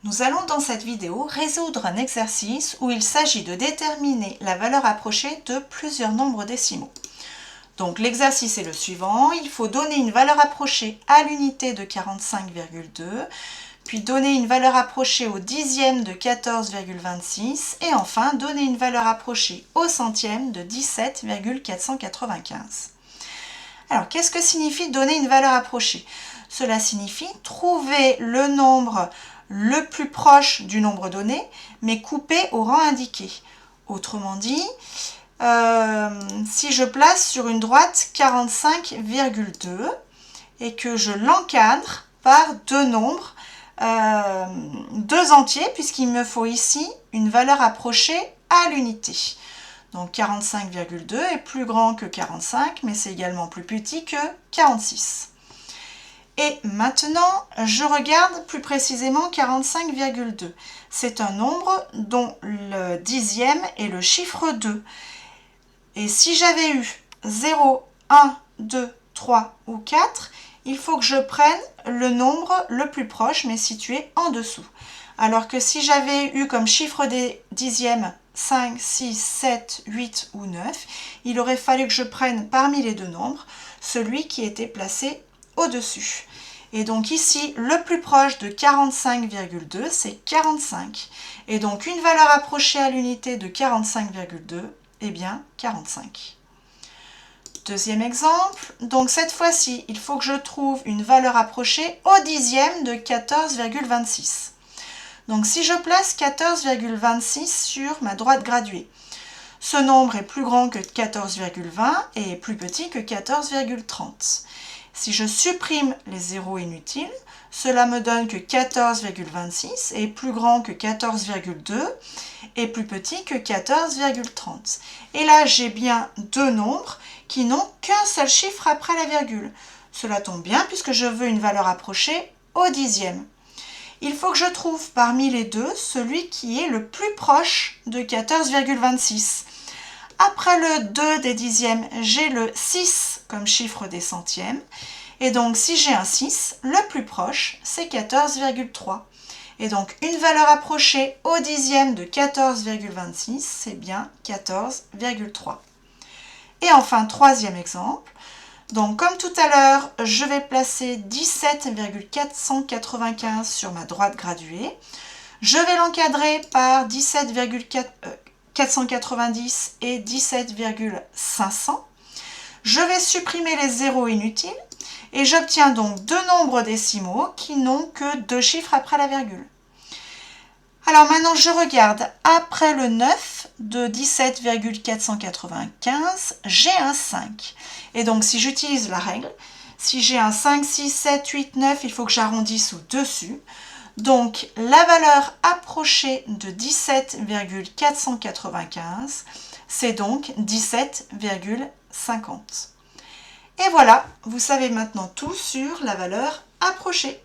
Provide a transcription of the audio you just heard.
Nous allons dans cette vidéo résoudre un exercice où il s'agit de déterminer la valeur approchée de plusieurs nombres décimaux. Donc l'exercice est le suivant, il faut donner une valeur approchée à l'unité de 45,2, puis donner une valeur approchée au dixième de 14,26 et enfin donner une valeur approchée au centième de 17,495. Alors qu'est-ce que signifie donner une valeur approchée? Cela signifie trouver le nombre le plus proche du nombre donné, mais coupé au rang indiqué. Autrement dit, si je place sur une droite 45,2 et que je l'encadre par deux nombres, deux entiers, puisqu'il me faut ici une valeur approchée à l'unité. Donc 45,2 est plus grand que 45, mais c'est également plus petit que 46. Et maintenant, je regarde plus précisément 45,2. C'est un nombre dont le dixième est le chiffre 2. Et si j'avais eu 0, 1, 2, 3 ou 4, il faut que je prenne le nombre le plus proche, mais situé en dessous. Alors que si j'avais eu comme chiffre des dixièmes 5, 6, 7, 8 ou 9, il aurait fallu que je prenne parmi les deux nombres celui qui était placé au-dessus. Et donc ici, le plus proche de 45,2, c'est 45. Et donc une valeur approchée à l'unité de 45,2, eh bien 45. Deuxième exemple, donc cette fois-ci, il faut que je trouve une valeur approchée au dixième de 14,26. Donc si je place 14,26 sur ma droite graduée, ce nombre est plus grand que 14,20 et est plus petit que 14,30. Si je supprime les zéros inutiles, cela me donne que 14,26 est plus grand que 14,2 et plus petit que 14,30. Et là, j'ai bien deux nombres qui n'ont qu'un seul chiffre après la virgule. Cela tombe bien puisque je veux une valeur approchée au dixième. Il faut que je trouve parmi les deux celui qui est le plus proche de 14,26. Après le 2 des dixièmes, j'ai le 6 comme chiffre des centièmes. Et donc, si j'ai un 6, le plus proche, c'est 14,3. Et donc, une valeur approchée au dixième de 14,26, c'est bien 14,3. Et enfin, troisième exemple. Donc, comme tout à l'heure, je vais placer 17,495 sur ma droite graduée. Je vais l'encadrer par 17,490 et 17,500. Je vais supprimer les zéros inutiles et j'obtiens donc deux nombres décimaux qui n'ont que deux chiffres après la virgule. Alors maintenant, je regarde après le 9 de 17,495, j'ai un 5. Et donc, si j'utilise la règle, si j'ai un 5, 6, 7, 8, 9, il faut que j'arrondisse au-dessus. Donc, la valeur approchée de 17,495, c'est donc 17,50. Et voilà, vous savez maintenant tout sur la valeur approchée.